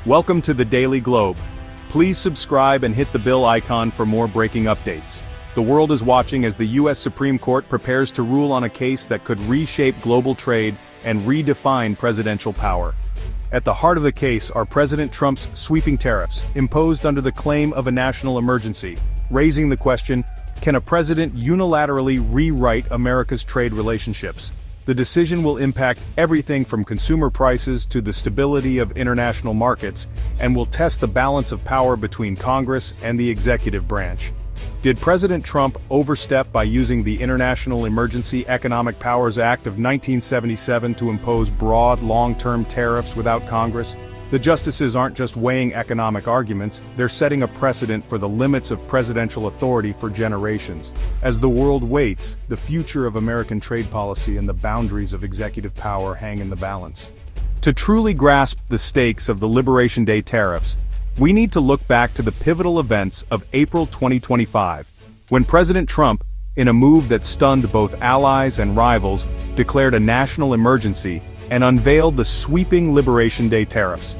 Welcome to the Daily Globe. Please subscribe and hit the bell icon for more breaking updates. The world is watching as the U.S. Supreme Court prepares to rule on a case that could reshape global trade and redefine presidential power. At the heart of the case are President Trump's sweeping tariffs, imposed under the claim of a national emergency, raising the question, can a president unilaterally rewrite America's trade relationships? The decision will impact everything from consumer prices to the stability of international markets, and will test the balance of power between Congress and the executive branch. Did President Trump overstep by using the International Emergency Economic Powers Act of 1977 to impose broad, long-term tariffs without Congress? The justices aren't just weighing economic arguments, they're setting a precedent for the limits of presidential authority for generations. As the world waits, the future of American trade policy and the boundaries of executive power hang in the balance. To truly grasp the stakes of the Liberation Day tariffs, we need to look back to the pivotal events of April 2025, when President Trump, in a move that stunned both allies and rivals, declared a national emergency and unveiled the sweeping Liberation Day tariffs.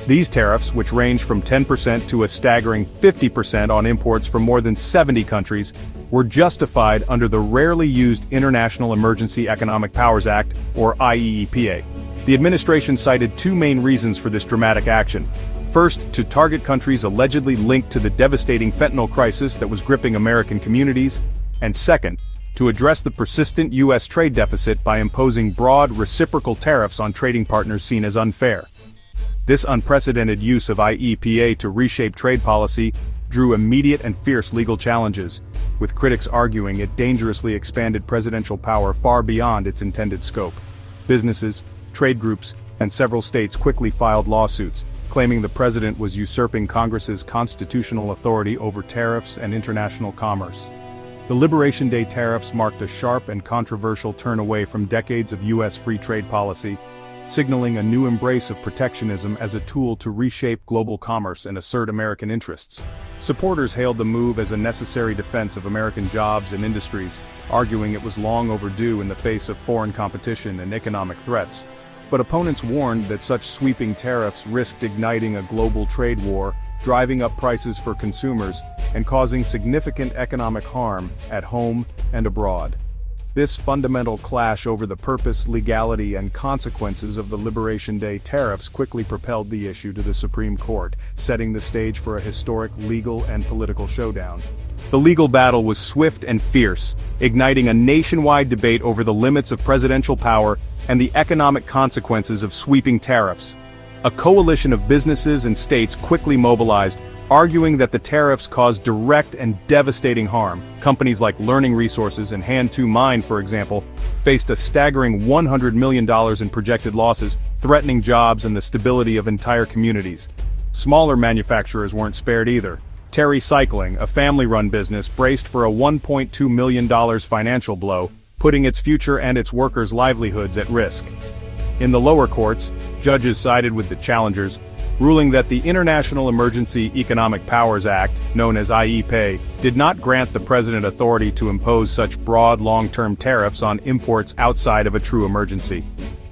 These tariffs, which range from 10% to a staggering 50% on imports from more than 70 countries, were justified under the rarely used International Emergency Economic Powers Act, or IEEPA. The administration cited two main reasons for this dramatic action. First, to target countries allegedly linked to the devastating fentanyl crisis that was gripping American communities, and second, to address the persistent U.S. trade deficit by imposing broad, reciprocal tariffs on trading partners seen as unfair. This unprecedented use of IEEPA to reshape trade policy drew immediate and fierce legal challenges, with critics arguing it dangerously expanded presidential power far beyond its intended scope. Businesses, trade groups, and several states quickly filed lawsuits, claiming the president was usurping Congress's constitutional authority over tariffs and international commerce. The Liberation Day tariffs marked a sharp and controversial turn away from decades of U.S. free trade policy, signaling a new embrace of protectionism as a tool to reshape global commerce and assert American interests. Supporters hailed the move as a necessary defense of American jobs and industries, arguing it was long overdue in the face of foreign competition and economic threats. But opponents warned that such sweeping tariffs risked igniting a global trade war, driving up prices for consumers, and causing significant economic harm at home and abroad. This fundamental clash over the purpose, legality, and consequences of the Liberation Day tariffs quickly propelled the issue to the Supreme Court, setting the stage for a historic legal and political showdown. The legal battle was swift and fierce, igniting a nationwide debate over the limits of presidential power and the economic consequences of sweeping tariffs. A coalition of businesses and states quickly mobilized, arguing that the tariffs caused direct and devastating harm. Companies like Learning Resources and Hand2Mind, for example, faced a staggering $100 million in projected losses, threatening jobs and the stability of entire communities. Smaller manufacturers weren't spared either. Terry Cycling, a family-run business, braced for a $1.2 million financial blow, putting its future and its workers' livelihoods at risk. In the lower courts, judges sided with the challengers, ruling that the International Emergency Economic Powers Act, known as IEEPA, did not grant the president authority to impose such broad long-term tariffs on imports outside of a true emergency.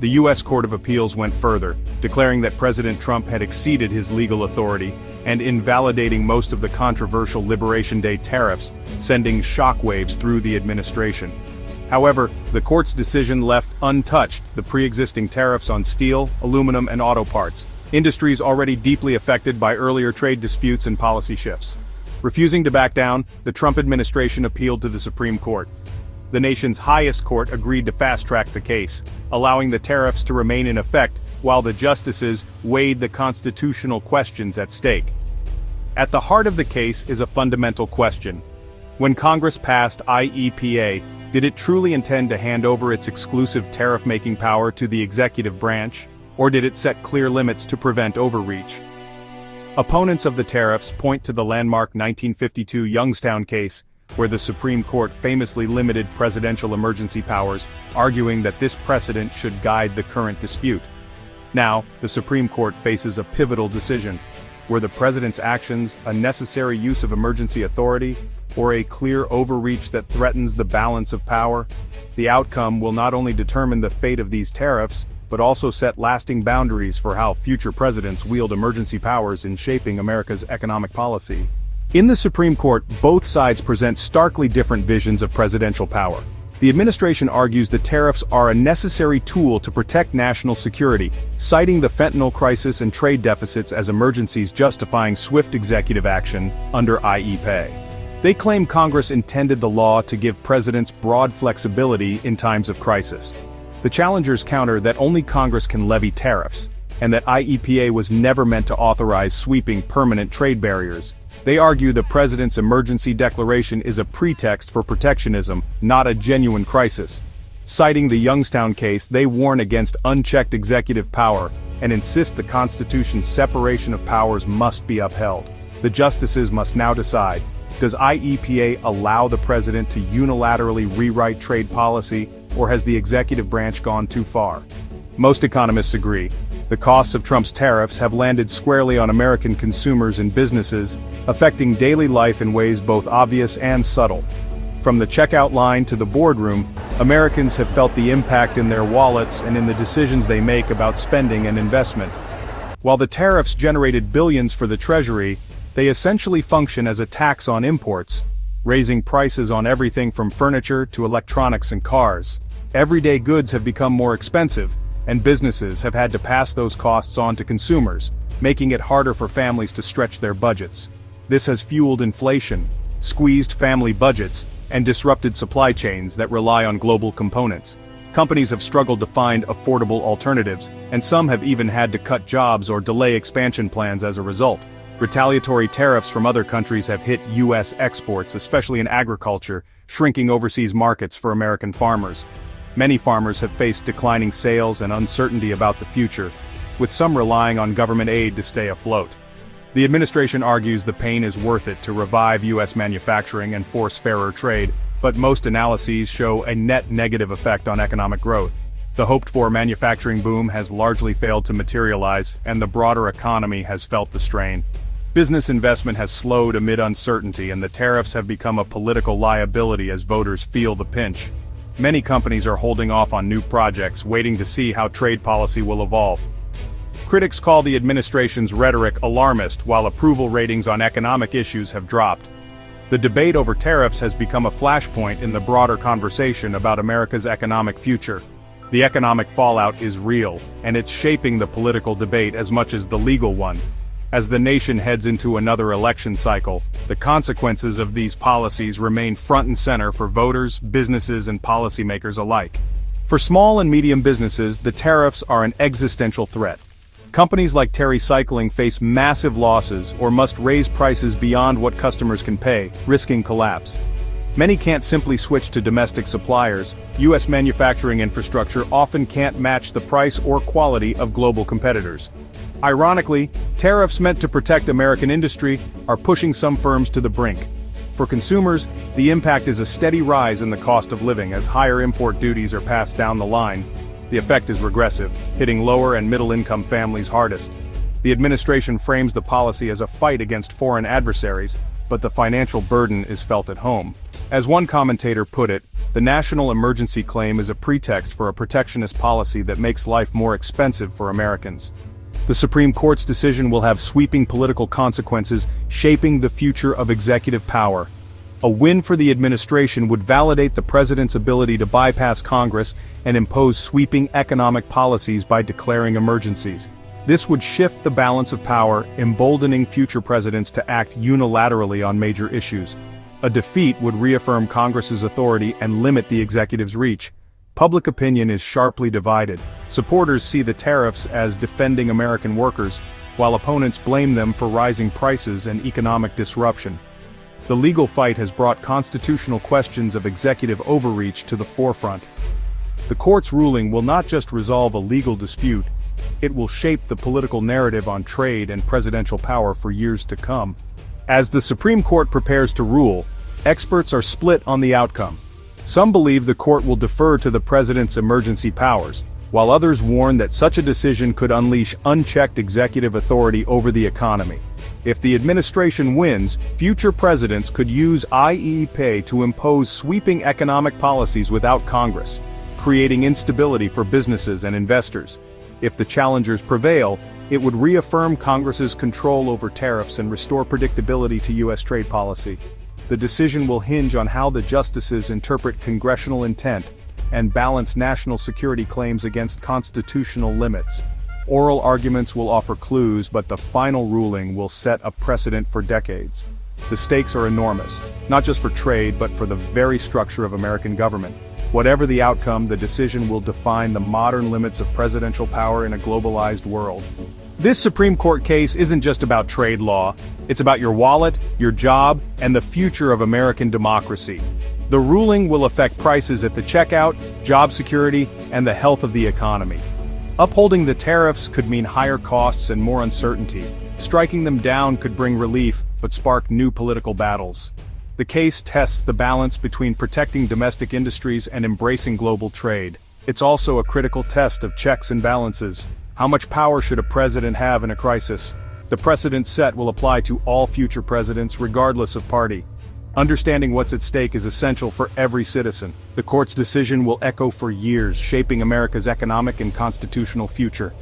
The U.S. Court of Appeals went further, declaring that President Trump had exceeded his legal authority and invalidating most of the controversial Liberation Day tariffs, sending shockwaves through the administration. However, the court's decision left untouched the pre-existing tariffs on steel, aluminum, and auto parts, industries already deeply affected by earlier trade disputes and policy shifts. Refusing to back down, the Trump administration appealed to the Supreme Court. The nation's highest court agreed to fast-track the case, allowing the tariffs to remain in effect while the justices weighed the constitutional questions at stake. At the heart of the case is a fundamental question. When Congress passed IEEPA, did it truly intend to hand over its exclusive tariff-making power to the executive branch, or did it set clear limits to prevent overreach? Opponents of the tariffs point to the landmark 1952 Youngstown case, where the Supreme Court famously limited presidential emergency powers, arguing that this precedent should guide the current dispute. Now, the Supreme Court faces a pivotal decision. Were the president's actions a necessary use of emergency authority, or a clear overreach that threatens the balance of power? The outcome will not only determine the fate of these tariffs, but also set lasting boundaries for how future presidents wield emergency powers in shaping America's economic policy. In the Supreme Court, both sides present starkly different visions of presidential power. The administration argues that tariffs are a necessary tool to protect national security, citing the fentanyl crisis and trade deficits as emergencies justifying swift executive action under IEEPA. They claim Congress intended the law to give presidents broad flexibility in times of crisis. The challengers counter that only Congress can levy tariffs, and that IEEPA was never meant to authorize sweeping permanent trade barriers. They argue the president's emergency declaration is a pretext for protectionism, not a genuine crisis. Citing the Youngstown case, they warn against unchecked executive power and insist the Constitution's separation of powers must be upheld. The justices must now decide, does IEEPA allow the president to unilaterally rewrite trade policy, or has the executive branch gone too far? Most economists agree. The costs of Trump's tariffs have landed squarely on American consumers and businesses, affecting daily life in ways both obvious and subtle. From the checkout line to the boardroom, Americans have felt the impact in their wallets and in the decisions they make about spending and investment. While the tariffs generated billions for the Treasury, they essentially function as a tax on imports, raising prices on everything from furniture to electronics and cars. Everyday goods have become more expensive, and businesses have had to pass those costs on to consumers, making it harder for families to stretch their budgets. This has fueled inflation, squeezed family budgets, and disrupted supply chains that rely on global components. Companies have struggled to find affordable alternatives, and some have even had to cut jobs or delay expansion plans as a result. Retaliatory tariffs from other countries have hit U.S. exports, especially in agriculture, shrinking overseas markets for American farmers. Many farmers have faced declining sales and uncertainty about the future, with some relying on government aid to stay afloat. The administration argues the pain is worth it to revive U.S. manufacturing and force fairer trade, but most analyses show a net negative effect on economic growth. The hoped-for manufacturing boom has largely failed to materialize, and the broader economy has felt the strain. Business investment has slowed amid uncertainty, and the tariffs have become a political liability as voters feel the pinch. Many companies are holding off on new projects, waiting to see how trade policy will evolve. Critics call the administration's rhetoric alarmist, while approval ratings on economic issues have dropped. The debate over tariffs has become a flashpoint in the broader conversation about America's economic future. The economic fallout is real, and it's shaping the political debate as much as the legal one. As the nation heads into another election cycle, the consequences of these policies remain front and center for voters, businesses, and policymakers alike. For small and medium businesses, the tariffs are an existential threat. Companies like Terry Cycling face massive losses or must raise prices beyond what customers can pay, risking collapse. Many can't simply switch to domestic suppliers. U.S. manufacturing infrastructure often can't match the price or quality of global competitors. Ironically, tariffs meant to protect American industry are pushing some firms to the brink. For consumers, the impact is a steady rise in the cost of living as higher import duties are passed down the line. The effect is regressive, hitting lower and middle-income families hardest. The administration frames the policy as a fight against foreign adversaries, but the financial burden is felt at home. As one commentator put it, the national emergency claim is a pretext for a protectionist policy that makes life more expensive for Americans. The Supreme Court's decision will have sweeping political consequences, shaping the future of executive power. A win for the administration would validate the president's ability to bypass Congress and impose sweeping economic policies by declaring emergencies. This would shift the balance of power, emboldening future presidents to act unilaterally on major issues. A defeat would reaffirm Congress's authority and limit the executive's reach. Public opinion is sharply divided. Supporters see the tariffs as defending American workers, while opponents blame them for rising prices and economic disruption. The legal fight has brought constitutional questions of executive overreach to the forefront. The court's ruling will not just resolve a legal dispute, it will shape the political narrative on trade and presidential power for years to come. As the Supreme Court prepares to rule, experts are split on the outcome. Some believe the court will defer to the president's emergency powers, while others warn that such a decision could unleash unchecked executive authority over the economy. If the administration wins, future presidents could use IEEPA to impose sweeping economic policies without Congress. creating instability for businesses and investors. If the challengers prevail, it would reaffirm Congress's control over tariffs and restore predictability to U.S. trade policy. The decision will hinge on how the justices interpret congressional intent and balance national security claims against constitutional limits. Oral arguments will offer clues, but the final ruling will set a precedent for decades. The stakes are enormous, not just for trade but for the very structure of American government. Whatever the outcome, the decision will define the modern limits of presidential power in a globalized world. This Supreme Court case isn't just about trade law, it's about your wallet, your job, and the future of American democracy. The ruling will affect prices at the checkout, job security, and the health of the economy. Upholding the tariffs could mean higher costs and more uncertainty. Striking them down could bring relief, but spark new political battles. The case tests the balance between protecting domestic industries and embracing global trade. It's also a critical test of checks and balances. How much power should a president have in a crisis? The precedent set will apply to all future presidents regardless of party. Understanding what's at stake is essential for every citizen. The court's decision will echo for years, shaping America's economic and constitutional future.